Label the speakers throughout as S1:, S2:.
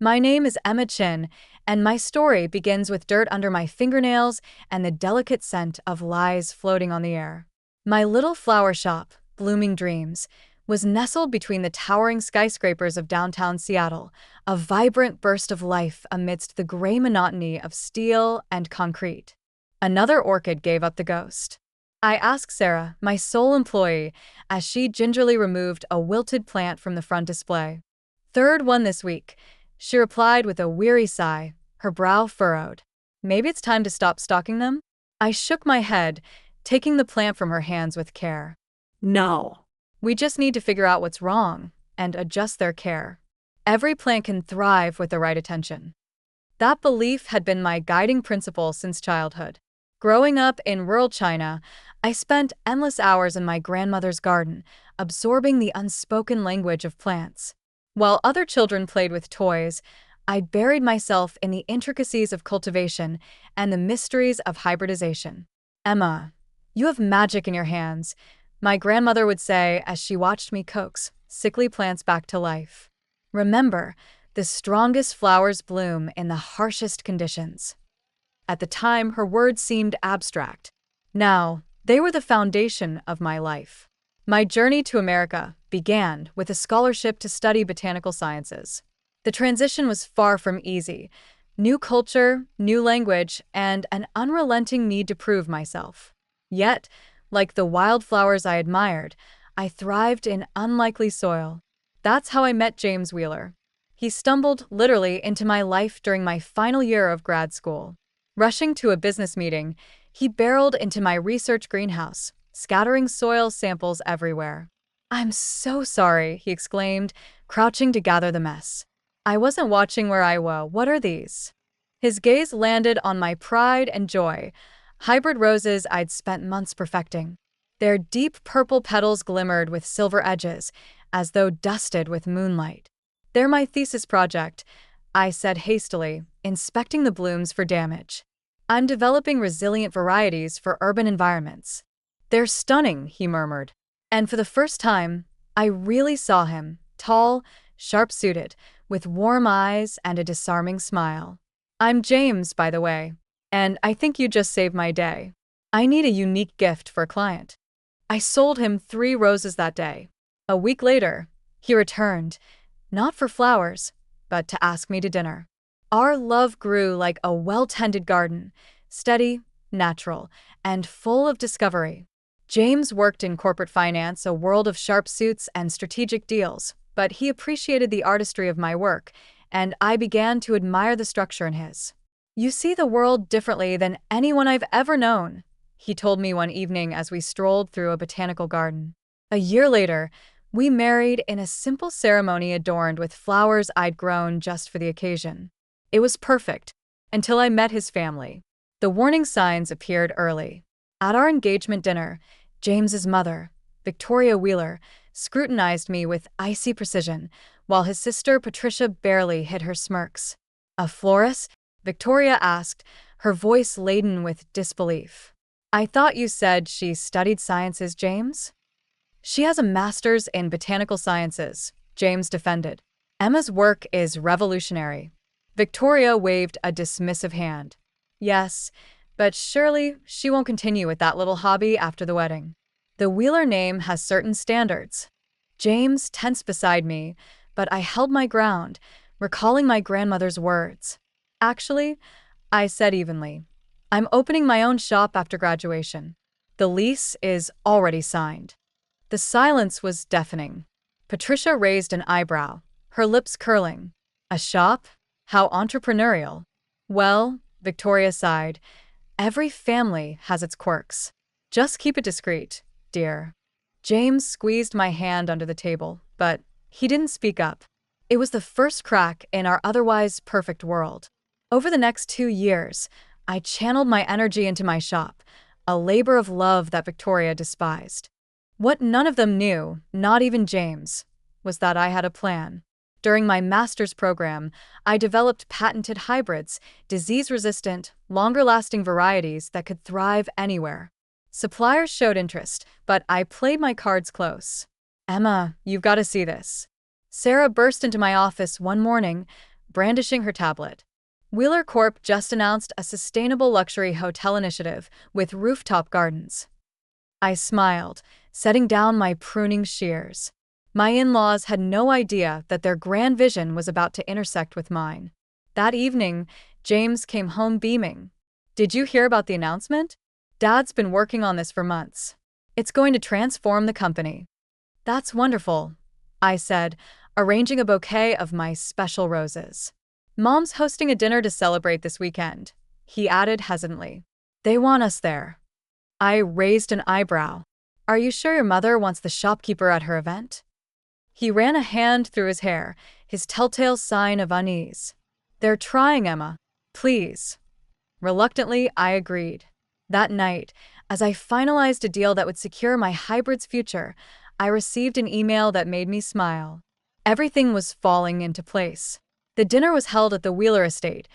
S1: My name is Emma Chin, and my story begins with dirt under my fingernails and the delicate scent of lies floating on the air. My little flower shop, Blooming Dreams, was nestled between the towering skyscrapers of downtown Seattle, a vibrant burst of life amidst the gray monotony of steel and concrete. Another orchid gave up the ghost. I asked Sarah, my sole employee, as she gingerly removed a wilted plant from the front display. Third one this week, she replied with a weary sigh, her brow furrowed. Maybe it's time to stop stalking them? I shook my head, taking the plant from her hands with care.
S2: No.
S1: We just need to figure out what's wrong and adjust their care. Every plant can thrive with the right attention. That belief had been my guiding principle since childhood. Growing up in rural China, I spent endless hours in my grandmother's garden, absorbing the unspoken language of plants. While other children played with toys, I buried myself in the intricacies of cultivation and the mysteries of hybridization. Emma, you have magic in your hands, my grandmother would say as she watched me coax sickly plants back to life. Remember, the strongest flowers bloom in the harshest conditions. At the time, her words seemed abstract. Now, they were the foundation of my life. My journey to America began with a scholarship to study botanical sciences. The transition was far from easy. New culture, new language, and an unrelenting need to prove myself. Yet, like the wildflowers I admired, I thrived in unlikely soil. That's how I met James Wheeler. He stumbled literally into my life during my final year of grad school. Rushing to a business meeting, he barreled into my research greenhouse, scattering soil samples everywhere. "I'm so sorry," he exclaimed, crouching to gather the mess. "I wasn't watching where I was. What are these?" His gaze landed on my pride and joy, hybrid roses I'd spent months perfecting. Their deep purple petals glimmered with silver edges, as though dusted with moonlight. "They're my thesis project," I said hastily, inspecting the blooms for damage. "I'm developing resilient varieties for urban environments." "They're stunning," he murmured. And for the first time, I really saw him, tall, sharp-suited, with warm eyes and a disarming smile. "I'm James, by the way, and I think you just saved my day. I need a unique gift for a client." I sold him 3 roses that day. A week later, he returned, not for flowers, but to ask me to dinner. Our love grew like a well-tended garden, steady, natural, and full of discovery. James worked in corporate finance, a world of sharp suits and strategic deals, but he appreciated the artistry of my work, and I began to admire the structure in his. "You see the world differently than anyone I've ever known," he told me one evening as we strolled through a botanical garden. A year later, we married in a simple ceremony adorned with flowers I'd grown just for the occasion. It was perfect, until I met his family. The warning signs appeared early. At our engagement dinner, James's mother, Victoria Wheeler, scrutinized me with icy precision, while his sister Patricia barely hid her smirks. "A florist?" Victoria asked, her voice laden with disbelief. "I thought you said she studied sciences, James?" "She has a master's in botanical sciences," James defended. "Emma's work is revolutionary." Victoria waved a dismissive hand. "Yes, but surely she won't continue with that little hobby after the wedding. The Wheeler name has certain standards." James tensed beside me, but I held my ground, recalling my grandmother's words. "Actually," I said evenly, "I'm opening my own shop after graduation. The lease is already signed." The silence was deafening. Patricia raised an eyebrow, her lips curling. "A shop? How entrepreneurial." "Well," Victoria sighed, "every family has its quirks. Just keep it discreet, dear." James squeezed my hand under the table, but he didn't speak up. It was the first crack in our otherwise perfect world. Over the next 2 years, I channeled my energy into my shop, a labor of love that Victoria despised. What none of them knew, not even James, was that I had a plan. During my master's program, I developed patented hybrids, disease-resistant, longer-lasting varieties that could thrive anywhere. Suppliers showed interest, but I played my cards close. "Emma, you've got to see this." Sarah burst into my office one morning, brandishing her tablet. Wheeler Corp just announced a sustainable luxury hotel initiative with rooftop gardens. I smiled, setting down my pruning shears. My in-laws had no idea that their grand vision was about to intersect with mine. That evening, James came home beaming. "Did you hear about the announcement? Dad's been working on this for months. It's going to transform the company." "That's wonderful," I said, arranging a bouquet of my special roses. "Mom's hosting a dinner to celebrate this weekend," he added hesitantly. "They want us there." I raised an eyebrow. "Are you sure your mother wants the shopkeeper at her event?" He ran a hand through his hair, his telltale sign of unease. "They're trying, Emma. Please." Reluctantly, I agreed. That night, as I finalized a deal that would secure my hybrid's future, I received an email that made me smile. Everything was falling into place. The dinner was held at the Wheeler estate,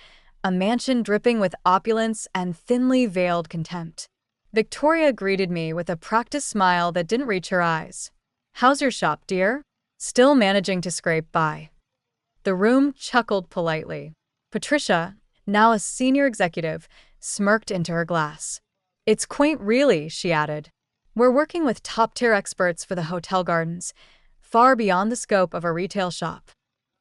S1: a mansion dripping with opulence and thinly veiled contempt. Victoria greeted me with a practiced smile that didn't reach her eyes. "How's your shop, dear?" "Still managing to scrape by." The room chuckled politely. Patricia, now a senior executive, smirked into her glass. "It's quaint, really," she added. "We're working with top-tier experts for the hotel gardens, far beyond the scope of a retail shop."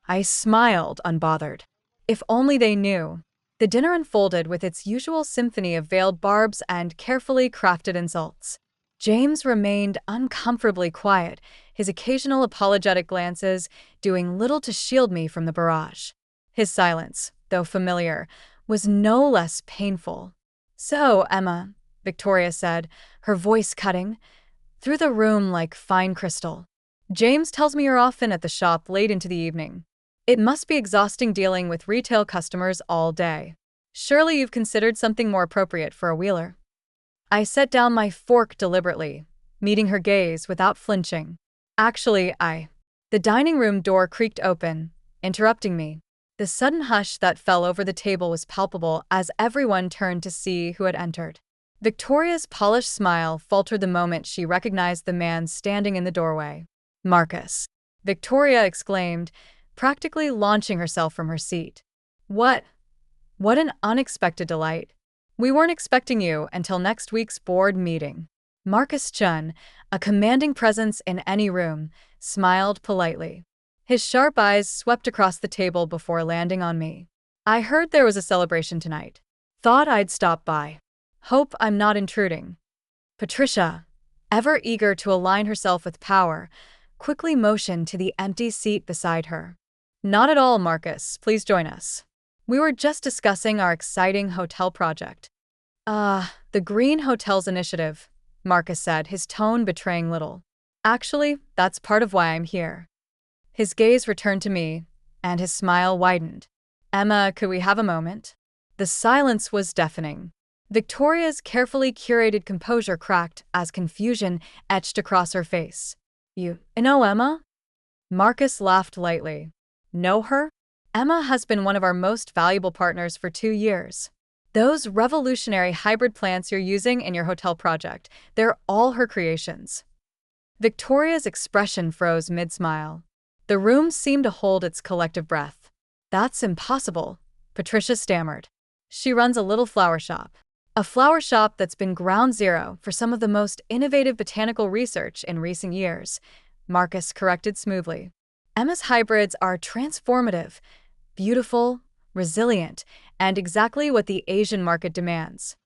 S1: I smiled, unbothered. If only they knew. The dinner unfolded with its usual symphony of veiled barbs and carefully crafted insults. James remained uncomfortably quiet, his occasional apologetic glances doing little to shield me from the barrage. His silence, though familiar, was no less painful. "So, Emma," Victoria said, her voice cutting through the room like fine crystal. "James tells me you're often at the shop late into the evening. It must be exhausting dealing with retail customers all day. Surely you've considered something more appropriate for a Wheeler." I set down my fork deliberately, meeting her gaze without flinching. "Actually, The dining room door creaked open, interrupting me. The sudden hush that fell over the table was palpable as everyone turned to see who had entered. Victoria's polished smile faltered the moment she recognized the man standing in the doorway. "Marcus," Victoria exclaimed, practically launching herself from her seat. What an unexpected delight. We weren't expecting you until next week's board meeting." Marcus Chun, a commanding presence in any room, smiled politely. His sharp eyes swept across the table before landing on me. "I heard there was a celebration tonight. Thought I'd stop by. Hope I'm not intruding." Patricia, ever eager to align herself with power, quickly motioned to the empty seat beside her. "Not at all, Marcus. Please join us. We were just discussing our exciting hotel project." The Green Hotels Initiative," Marcus said, his tone betraying little. "Actually, that's part of why I'm here." His gaze returned to me, and his smile widened. "Emma, could we have a moment?" The silence was deafening. Victoria's carefully curated composure cracked as confusion etched across her face. You know Emma?" Marcus laughed lightly. "Know her? Emma has been one of our most valuable partners for 2 years. Those revolutionary hybrid plants you're using in your hotel project, they're all her creations." Victoria's expression froze mid-smile. The room seemed to hold its collective breath. "That's impossible," Patricia stammered. "She runs a little flower shop. A flower shop that's been ground zero for some of the most innovative botanical research in recent years," Marcus corrected smoothly. "Emma's hybrids are transformative, beautiful, resilient, and exactly what the Asian market demands.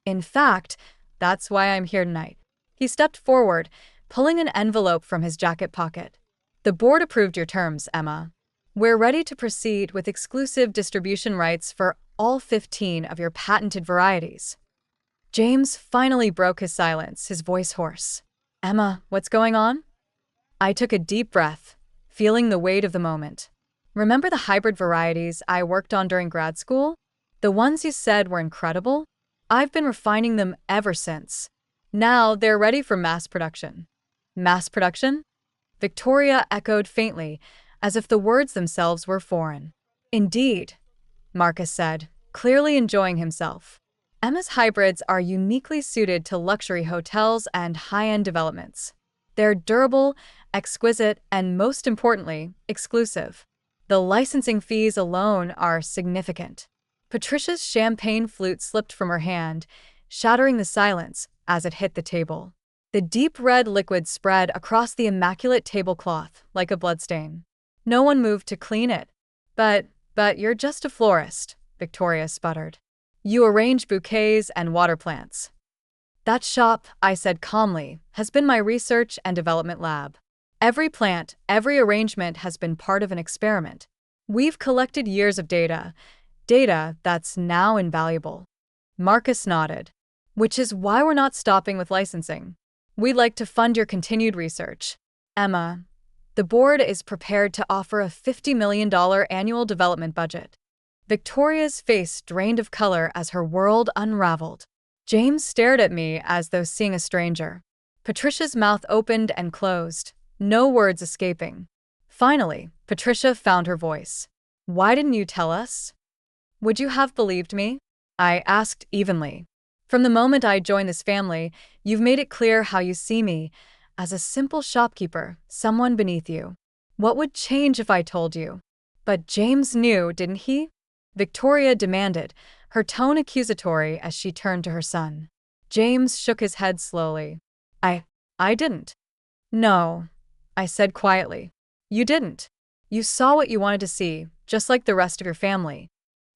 S1: In fact, that's why I'm here tonight." He stepped forward, pulling an envelope from his jacket pocket. "The board approved your terms, Emma. We're ready to proceed with exclusive distribution rights for all 15 of your patented varieties." James finally broke his silence, his voice hoarse. "Emma, what's going on?" I took a deep breath, feeling the weight of the moment. "Remember the hybrid varieties I worked on during grad school? The ones you said were incredible? I've been refining them ever since. Now they're ready for mass production." "Mass production?" Victoria echoed faintly, as if the words themselves were foreign. "Indeed," Marcus said, clearly enjoying himself. "Emma's hybrids are uniquely suited to luxury hotels and high-end developments. They're durable, exquisite, and most importantly, exclusive. The licensing fees alone are significant. Patricia's champagne flute slipped from her hand, shattering the silence as it hit the table. The deep red liquid spread across the immaculate tablecloth like a bloodstain. No one moved to clean it. But you're just a florist, Victoria sputtered. You arrange bouquets and water plants. That shop, I said calmly, has been my research and development lab. Every plant, every arrangement has been part of an experiment. We've collected years of data that's now invaluable. Marcus nodded. Which is why we're not stopping with licensing. We'd like to fund your continued research. Emma, the board is prepared to offer a $50 million annual development budget. Victoria's face drained of color as her world unraveled. James stared at me as though seeing a stranger. Patricia's mouth opened and closed, no words escaping. Finally, Patricia found her voice. Why didn't you tell us? Would you have believed me? I asked evenly. From the moment I joined this family, you've made it clear how you see me, as a simple shopkeeper, someone beneath you. What would change if I told you? But James knew, didn't he? Victoria demanded, her tone accusatory as she turned to her son. James shook his head slowly. I didn't. No, I said quietly. You didn't. You saw what you wanted to see, just like the rest of your family.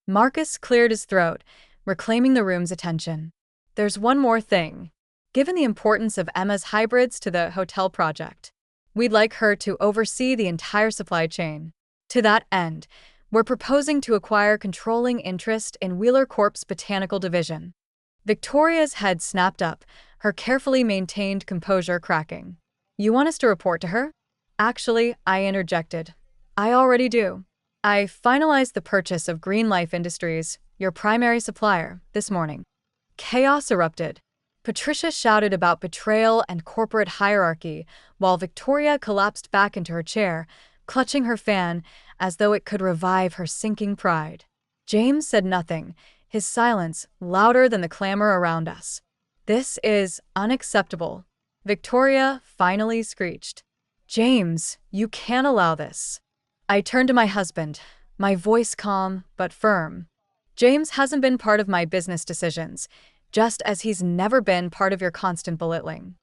S1: Marcus cleared his throat, reclaiming the room's attention. There's one more thing. Given the importance of Emma's hybrids to the hotel project, we'd like her to oversee the entire supply chain. To that end, we're proposing to acquire controlling interest in Wheeler Corp's botanical division. Victoria's head snapped up, her carefully maintained composure cracking. You want us to report to her? Actually, I interjected. I already do. I finalized the purchase of Green Life Industries, your primary supplier, this morning. Chaos erupted. Patricia shouted about betrayal and corporate hierarchy, while Victoria collapsed back into her chair, clutching her fan as though it could revive her sinking pride. James said nothing, his silence louder than the clamor around us. This is unacceptable, Victoria finally screeched. James, you can't allow this. I turned to my husband, my voice calm but firm. James hasn't been part of my business decisions, just as he's never been part of your constant belittling.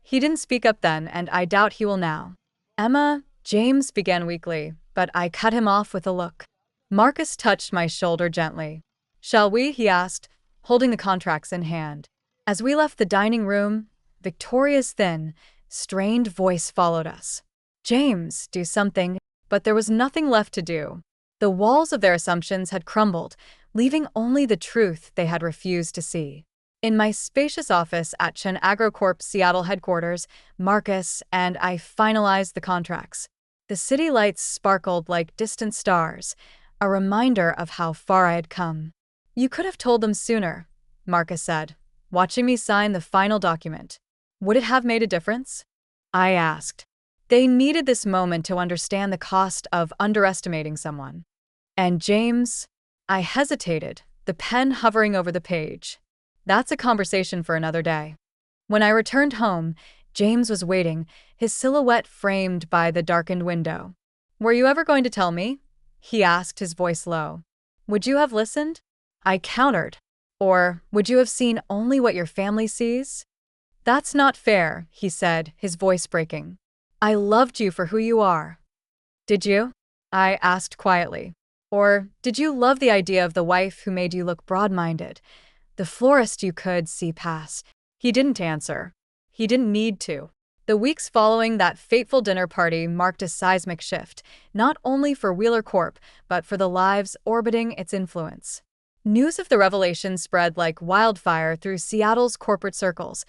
S1: He didn't speak up then, and I doubt he will now. Emma, James began weakly, but I cut him off with a look. Marcus touched my shoulder gently. Shall we? He asked, holding the contracts in hand. As we left the dining room, Victoria's thin, strained voice followed us. James, do something. But there was nothing left to do. The walls of their assumptions had crumbled, leaving only the truth they had refused to see. In my spacious office at Chen AgroCorp's Seattle headquarters, Marcus and I finalized the contracts. The city lights sparkled like distant stars, a reminder of how far I had come. You could have told them sooner, Marcus said, watching me sign the final document. Would it have made a difference? I asked. They needed this moment to understand the cost of underestimating someone. And James? I hesitated, the pen hovering over the page. That's a conversation for another day. When I returned home, James was waiting, his silhouette framed by the darkened window. Were you ever going to tell me? He asked, his voice low. Would you have listened? I countered. Or would you have seen only what your family sees? That's not fair, he said, his voice breaking. I loved you for who you are. Did you? I asked quietly. Or did you love the idea of the wife who made you look broad-minded, the florist you could see past? He didn't answer. He didn't need to. The weeks following that fateful dinner party marked a seismic shift, not only for Wheeler Corp, but for the lives orbiting its influence. News of the revelation spread like wildfire through Seattle's corporate circles,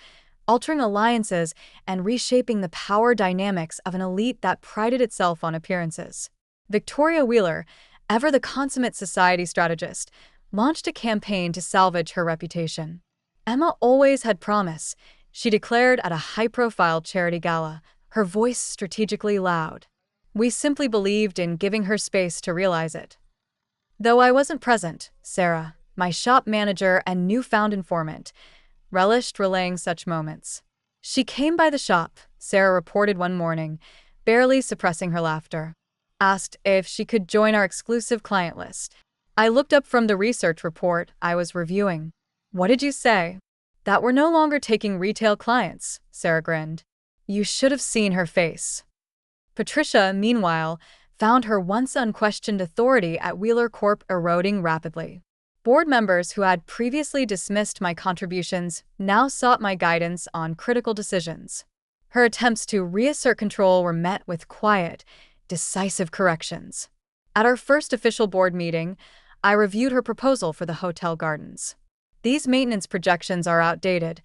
S1: altering alliances and reshaping the power dynamics of an elite that prided itself on appearances. Victoria Wheeler, ever the consummate society strategist, launched a campaign to salvage her reputation. Emma always had promise, she declared at a high-profile charity gala, her voice strategically loud. We simply believed in giving her space to realize it. Though I wasn't present, Sarah, my shop manager and newfound informant, relished relaying such moments. She came by the shop, Sarah reported one morning, barely suppressing her laughter. asked if she could join our exclusive client list. I looked up from the research report I was reviewing. What did you say? That we're no longer taking retail clients, Sarah grinned. You should have seen her face. Patricia, meanwhile, found her once unquestioned authority at Wheeler Corp eroding rapidly. Board members who had previously dismissed my contributions now sought my guidance on critical decisions. Her attempts to reassert control were met with quiet, decisive corrections. At our first official board meeting, I reviewed her proposal for the hotel gardens. These maintenance projections are outdated,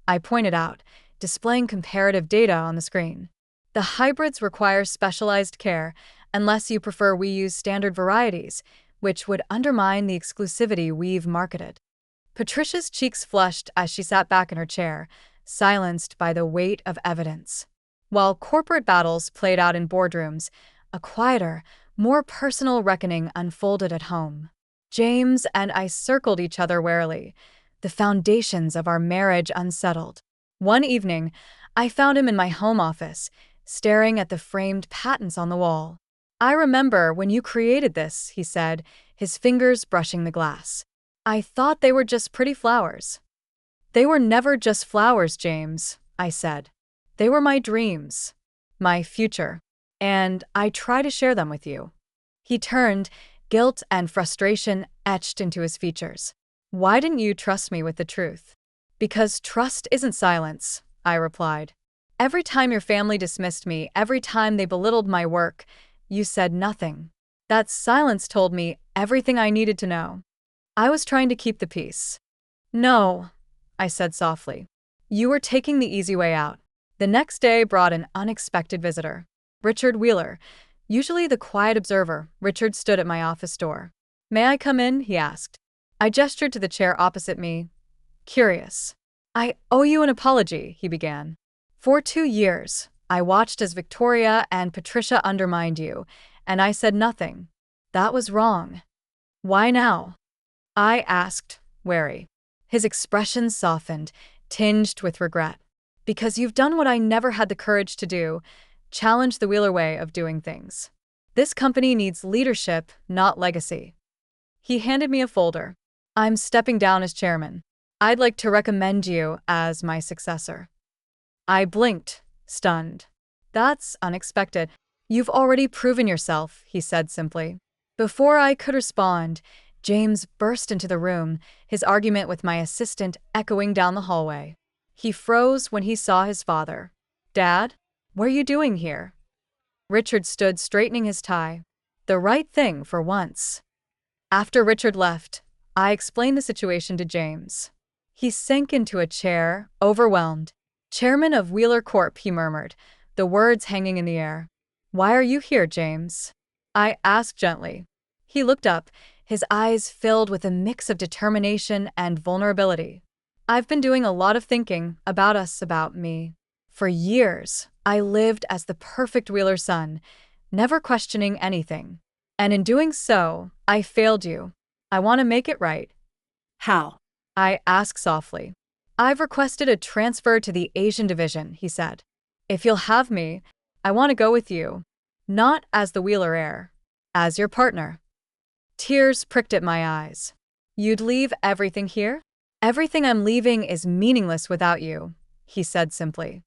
S1: I pointed out, displaying comparative data on the screen. The hybrids require specialized care unless you prefer we use standard varieties, which would undermine the exclusivity we've marketed. Patricia's cheeks flushed as she sat back in her chair, silenced by the weight of evidence. While corporate battles played out in boardrooms, a quieter, more personal reckoning unfolded at home. James and I circled each other warily, the foundations of our marriage unsettled. One evening, I found him in my home office, staring at the framed patents on the wall. I remember when you created this, he said, his fingers brushing the glass. I thought they were just pretty flowers. They were never just flowers, James, I said. They were my dreams, my future, and I try to share them with you. He turned, guilt and frustration etched into his features. Why didn't you trust me with the truth? Because trust isn't silence, I replied. Every time your family dismissed me, every time they belittled my work, you said nothing. That silence told me everything I needed to know. I was trying to keep the peace. No, I said softly. You were taking the easy way out. The next day brought an unexpected visitor. Richard Wheeler. Usually the quiet observer, Richard stood at my office door. May I come in? He asked. I gestured to the chair opposite me, curious. I owe you an apology, he began. For 2 years, I watched as Victoria and Patricia undermined you, and I said nothing. That was wrong. Why now? I asked, wary. His expression softened, tinged with regret. Because you've done what I never had the courage to do, challenge the Wheeler way of doing things. This company needs leadership, not legacy. He handed me a folder. I'm stepping down as chairman. I'd like to recommend you as my successor. I blinked, stunned. That's unexpected. You've already proven yourself, he said simply. Before I could respond, James burst into the room, his argument with my assistant echoing down the hallway. He froze when he saw his father. Dad, what are you doing here? Richard stood straightening his tie. The right thing for once. After Richard left, I explained the situation to James. He sank into a chair, overwhelmed. Chairman of Wheeler Corp, he murmured, the words hanging in the air. Why are you here, James? I asked gently. He looked up, his eyes filled with a mix of determination and vulnerability. I've been doing a lot of thinking about us, about me. For years, I lived as the perfect Wheeler son, never questioning anything. And in doing so, I failed you. I want to make it right.
S2: How?
S1: I asked softly. I've requested a transfer to the Asian division, he said. If you'll have me, I want to go with you. Not as the Wheeler heir, as your partner. Tears pricked at my eyes. You'd leave everything here? Everything I'm leaving is meaningless without you, he said simply.